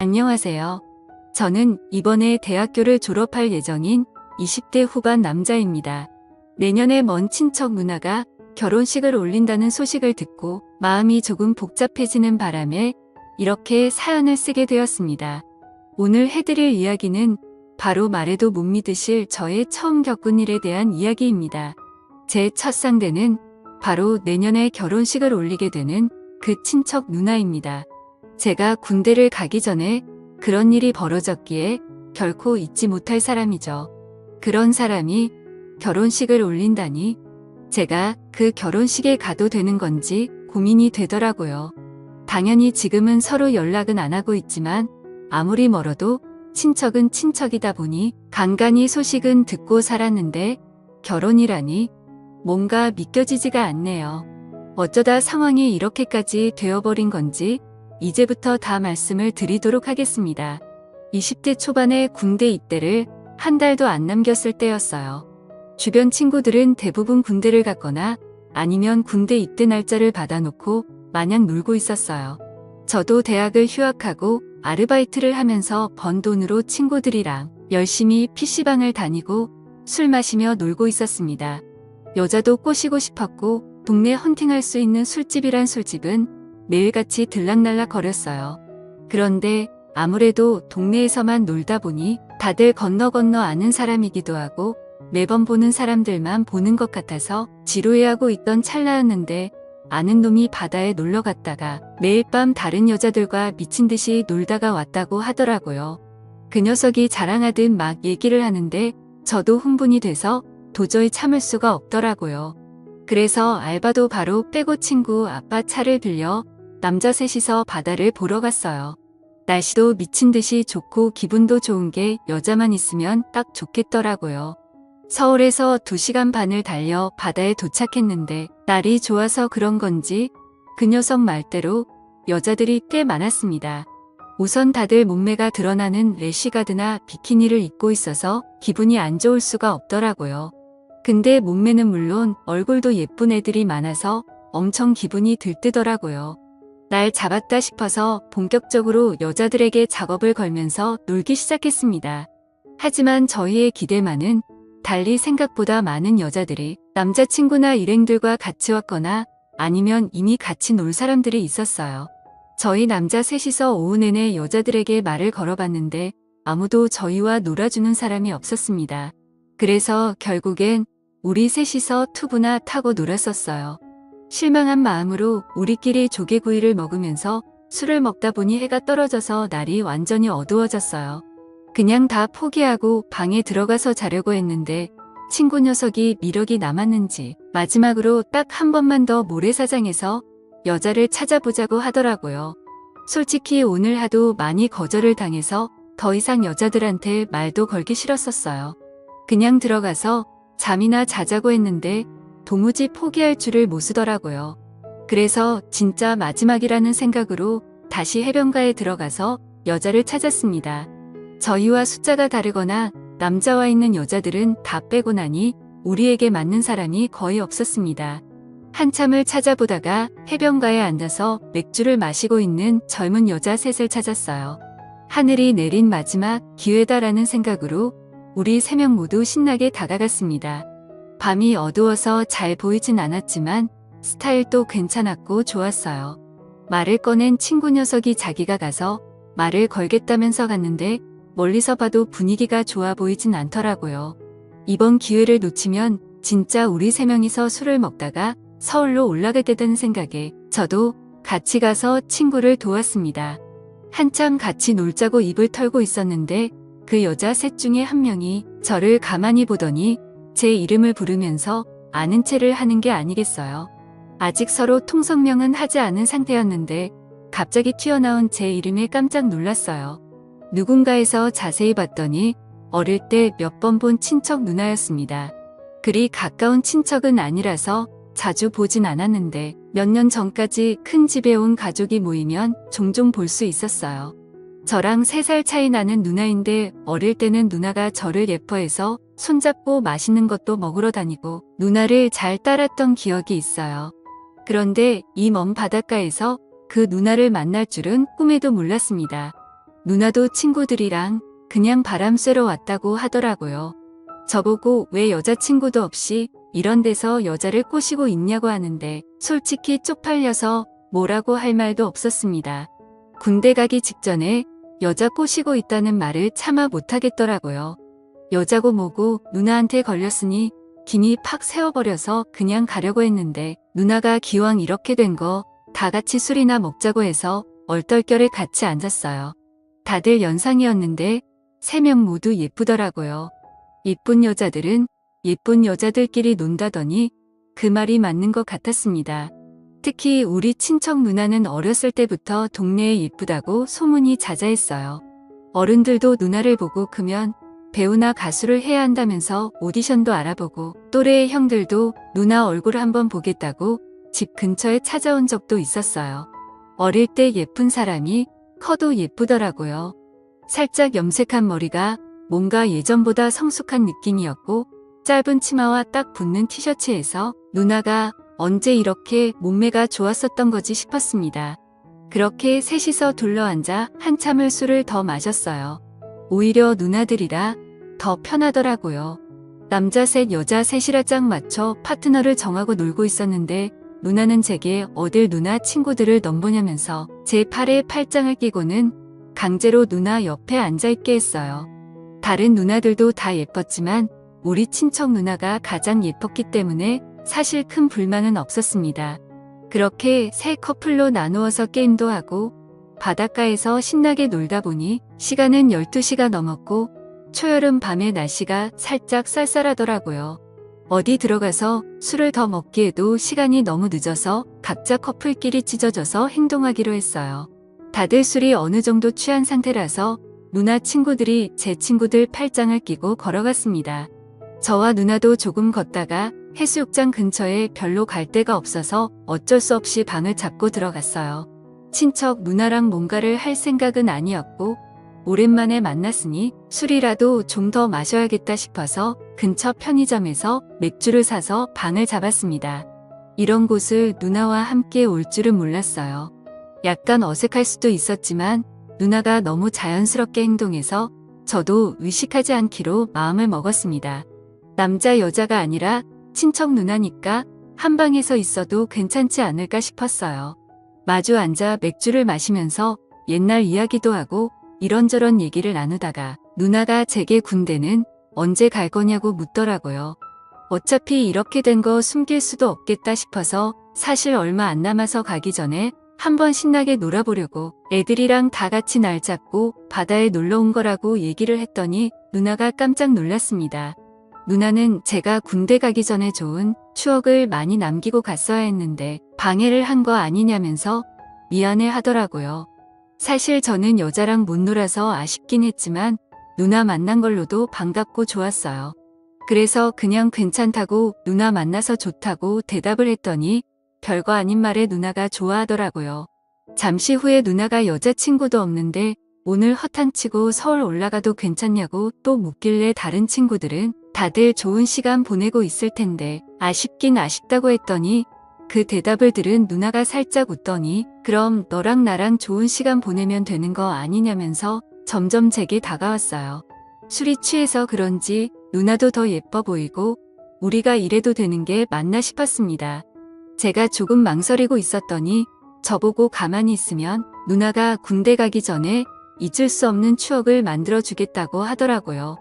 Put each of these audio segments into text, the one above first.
안녕하세요. 저는 이번에 대학교를 졸업할 예정인 20대 후반 남자입니다. 내년에 먼 친척 누나가 결혼식을 올린다는 소식을 듣고 마음이 조금 복잡해지는 바람에 이렇게 사연을 쓰게 되었습니다. 오늘 해드릴 이야기는 바로 말해도 못 믿으실 저의 처음 겪은 일에 대한 이야기입니다. 제 첫 상대는 바로 내년에 결혼식을 올리게 되는 그 친척 누나입니다. 제가 군대를 가기 전에 그런 일이 벌어졌기에 결코 잊지 못할 사람이죠. 그런 사람이 결혼식을 올린다니 제가 그 결혼식에 가도 되는 건지 고민이 되더라고요. 당연히 지금은 서로 연락은 안 하고 있지만 아무리 멀어도 친척은 친척이다 보니 간간히 소식은 듣고 살았는데 결혼이라니 뭔가 믿겨지지가 않네요. 어쩌다 상황이 이렇게까지 되어버린 건지 이제부터 다 말씀을 드리도록 하겠습니다. 20대 초반에 군대 입대를 한 달도 안 남겼을 때였어요. 주변 친구들은 대부분 군대를 갔거나 아니면 군대 입대 날짜를 받아놓고 마냥 놀고 있었어요. 저도 대학을 휴학하고 아르바이트를 하면서 번 돈으로 친구들이랑 열심히 PC방을 다니고 술 마시며 놀고 있었습니다. 여자도 꼬시고 싶었고 동네 헌팅할 수 있는 술집이란 술집은 매일같이 들락날락 거렸어요. 그런데 아무래도 동네에서만 놀다 보니 다들 건너 아는 사람이기도 하고 매번 보는 사람들만 보는 것 같아서 지루해하고 있던 찰나였는데 아는 놈이 바다에 놀러 갔다가 매일 밤 다른 여자들과 미친 듯이 놀다가 왔다고 하더라고요. 그 녀석이 자랑하듯 막 얘기를 하는데 저도 흥분이 돼서 도저히 참을 수가 없더라고요. 그래서 알바도 바로 빼고 친구 아빠 차를 빌려 남자 셋이서 바다를 보러 갔어요. 날씨도 미친 듯이 좋고 기분도 좋은 게 여자만 있으면 딱 좋겠더라고요. 서울에서 2시간 반을 달려 바다에 도착했는데 날이 좋아서 그런 건지 그 녀석 말대로 여자들이 꽤 많았습니다. 우선 다들 몸매가 드러나는 래쉬가드나 비키니를 입고 있어서 기분이 안 좋을 수가 없더라고요. 근데 몸매는 물론 얼굴도 예쁜 애들이 많아서 엄청 기분이 들뜨더라고요. 날 잡았다 싶어서 본격적으로 여자들에게 작업을 걸면서 놀기 시작했습니다. 하지만 저희의 기대만은 달리 생각보다 많은 여자들이 남자친구나 일행들과 같이 왔거나 아니면 이미 같이 놀 사람들이 있었어요. 저희 남자 셋이서 오후 내내 여자들에게 말을 걸어봤는데 아무도 저희와 놀아주는 사람이 없었습니다. 그래서 결국엔 우리 셋이서 투부나 타고 놀았었어요. 실망한 마음으로 우리끼리 조개구이를 먹으면서 술을 먹다 보니 해가 떨어져서 날이 완전히 어두워졌어요. 그냥 다 포기하고 방에 들어가서 자려고 했는데 친구 녀석이 미력이 남았는지 마지막으로 딱 한 번만 더 모래사장에서 여자를 찾아보자고 하더라고요. 솔직히 오늘 하도 많이 거절을 당해서 더 이상 여자들한테 말도 걸기 싫었었어요. 그냥 들어가서 잠이나 자자고 했는데 도무지 포기할 줄을 모르더라고요. 그래서 진짜 마지막이라는 생각으로 다시 해변가에 들어가서 여자를 찾았습니다. 저희와 숫자가 다르거나 남자와 있는 여자들은 다 빼고 나니 우리에게 맞는 사람이 거의 없었습니다. 한참을 찾아보다가 해변가에 앉아서 맥주를 마시고 있는 젊은 여자 셋을 찾았어요. 하늘이 내린 마지막 기회다라는 생각으로 우리 3명 모두 신나게 다가갔습니다. 밤이 어두워서 잘 보이진 않았지만 스타일도 괜찮았고 좋았어요. 말을 꺼낸 친구 녀석이 자기가 가서 말을 걸겠다면서 갔는데 멀리서 봐도 분위기가 좋아 보이진 않더라고요. 이번 기회를 놓치면 진짜 우리 3명이서 술을 먹다가 서울로 올라가겠다는 생각에 저도 같이 가서 친구를 도왔습니다. 한참 같이 놀자고 입을 털고 있었는데 그 여자 셋 중에 한 명이 저를 가만히 보더니 제 이름을 부르면서 아는 체를 하는 게 아니겠어요. 아직 서로 통성명은 하지 않은 상태였는데 갑자기 튀어나온 제 이름에 깜짝 놀랐어요. 누군가에서 자세히 봤더니 어릴 때 몇 번 본 친척 누나였습니다. 그리 가까운 친척은 아니라서 자주 보진 않았는데 몇 년 전까지 큰 집에 온 가족이 모이면 종종 볼 수 있었어요. 저랑 3살 차이 나는 누나인데 어릴 때는 누나가 저를 예뻐해서 손잡고 맛있는 것도 먹으러 다니고 누나를 잘 따랐던 기억이 있어요. 그런데 이 먼 바닷가에서 그 누나를 만날 줄은 꿈에도 몰랐습니다. 누나도 친구들이랑 그냥 바람 쐬러 왔다고 하더라고요. 저보고 왜 여자친구도 없이 이런 데서 여자를 꼬시고 있냐고 하는데 솔직히 쪽팔려서 뭐라고 할 말도 없었습니다. 군대 가기 직전에 여자 꼬시고 있다는 말을 차마 못하겠더라고요. 여자고 뭐고 누나한테 걸렸으니 기니 팍 세워버려서 그냥 가려고 했는데 누나가 기왕 이렇게 된 거 다 같이 술이나 먹자고 해서 얼떨결에 같이 앉았어요. 다들 연상이었는데 3명 모두 예쁘더라고요. 예쁜 여자들은 예쁜 여자들끼리 논다더니 그 말이 맞는 것 같았습니다. 특히 우리 친척 누나는 어렸을 때부터 동네에 예쁘다고 소문이 자자했어요. 어른들도 누나를 보고 크면 배우나 가수를 해야 한다면서 오디션도 알아보고 또래의 형들도 누나 얼굴 한번 보겠다고 집 근처에 찾아온 적도 있었어요. 어릴 때 예쁜 사람이 커도 예쁘더라고요. 살짝 염색한 머리가 뭔가 예전보다 성숙한 느낌이었고 짧은 치마와 딱 붙는 티셔츠에서 누나가 언제 이렇게 몸매가 좋았었던 거지 싶었습니다. 그렇게 셋이서 둘러앉아 한참을 술을 더 마셨어요. 오히려 누나들이라 더 편하더라고요. 남자 셋 여자 셋이라 짝 맞춰 파트너를 정하고 놀고 있었는데 누나는 제게 어딜 누나 친구들을 넘보냐면서 제 팔에 팔짱을 끼고는 강제로 누나 옆에 앉아있게 했어요. 다른 누나들도 다 예뻤지만 우리 친척 누나가 가장 예뻤기 때문에 사실 큰 불만은 없었습니다. 그렇게 세 커플로 나누어서 게임도 하고 바닷가에서 신나게 놀다 보니 시간은 12시가 넘었고 초여름 밤에 날씨가 살짝 쌀쌀하더라고요. 어디 들어가서 술을 더 먹기에도 시간이 너무 늦어서 각자 커플끼리 찢어져서 행동하기로 했어요. 다들 술이 어느 정도 취한 상태라서 누나 친구들이 제 친구들 팔짱을 끼고 걸어갔습니다. 저와 누나도 조금 걷다가 해수욕장 근처에 별로 갈 데가 없어서 어쩔 수 없이 방을 잡고 들어갔어요. 친척 누나랑 뭔가를 할 생각은 아니었고 오랜만에 만났으니 술이라도 좀 더 마셔야겠다 싶어서 근처 편의점에서 맥주를 사서 방을 잡았습니다. 이런 곳을 누나와 함께 올 줄은 몰랐어요. 약간 어색할 수도 있었지만 누나가 너무 자연스럽게 행동해서 저도 의식하지 않기로 마음을 먹었습니다. 남자 여자가 아니라 친척 누나니까 한 방에서 있어도 괜찮지 않을까 싶었어요. 마주 앉아 맥주를 마시면서 옛날 이야기도 하고 이런저런 얘기를 나누다가 누나가 제게 군대는 언제 갈 거냐고 묻더라고요. 어차피 이렇게 된 거 숨길 수도 없겠다 싶어서 사실 얼마 안 남아서 가기 전에 한번 신나게 놀아보려고 애들이랑 다 같이 날 잡고 바다에 놀러 온 거라고 얘기를 했더니 누나가 깜짝 놀랐습니다. 누나는 제가 군대 가기 전에 좋은 추억을 많이 남기고 갔어야 했는데 방해를 한 거 아니냐면서 미안해 하더라고요. 사실 저는 여자랑 못 놀아서 아쉽긴 했지만 누나 만난 걸로도 반갑고 좋았어요. 그래서 그냥 괜찮다고 누나 만나서 좋다고 대답을 했더니 별거 아닌 말에 누나가 좋아하더라고요. 잠시 후에 누나가 여자친구도 없는데 오늘 허탕치고 서울 올라가도 괜찮냐고 또 묻길래 다른 친구들은 다들 좋은 시간 보내고 있을 텐데 아쉽긴 아쉽다고 했더니 그 대답을 들은 누나가 살짝 웃더니 그럼 너랑 나랑 좋은 시간 보내면 되는 거 아니냐면서 점점 제게 다가왔어요. 술이 취해서 그런지 누나도 더 예뻐 보이고 우리가 이래도 되는 게 맞나 싶었습니다. 제가 조금 망설이고 있었더니 저보고 가만히 있으면 누나가 군대 가기 전에 잊을 수 없는 추억을 만들어 주겠다고 하더라고요.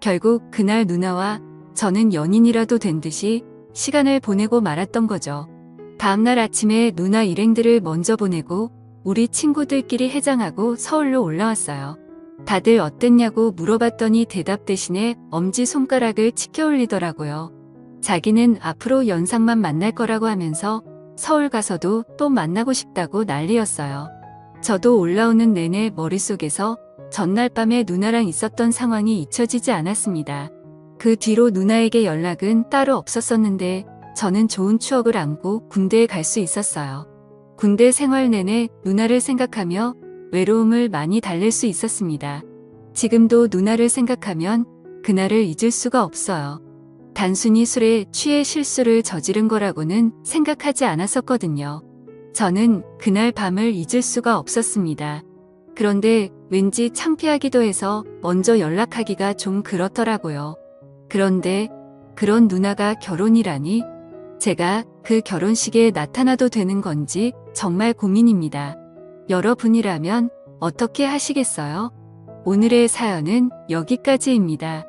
결국 그날 누나와 저는 연인이라도 된 듯이 시간을 보내고 말았던 거죠. 다음날 아침에 누나 일행들을 먼저 보내고 우리 친구들끼리 해장하고 서울로 올라왔어요. 다들 어땠냐고 물어봤더니 대답 대신에 엄지손가락을 치켜 올리더라고요. 자기는 앞으로 연상만 만날 거라고 하면서 서울 가서도 또 만나고 싶다고 난리였어요. 저도 올라오는 내내 머릿속에서 전날 밤에 누나랑 있었던 상황이 잊혀지지 않았습니다. 그 뒤로 누나에게 연락은 따로 없었었는데 저는 좋은 추억을 안고 군대에 갈 수 있었어요. 군대 생활 내내 누나를 생각하며 외로움을 많이 달랠 수 있었습니다. 지금도 누나를 생각하면 그날을 잊을 수가 없어요. 단순히 술에 취해 실수를 저지른 거라고는 생각하지 않았었거든요. 저는 그날 밤을 잊을 수가 없었습니다. 그런데 왠지 창피하기도 해서 먼저 연락하기가 좀 그렇더라고요. 그런데 그런 누나가 결혼이라니 제가 그 결혼식에 나타나도 되는 건지 정말 고민입니다. 여러분이라면 어떻게 하시겠어요? 오늘의 사연은 여기까지입니다.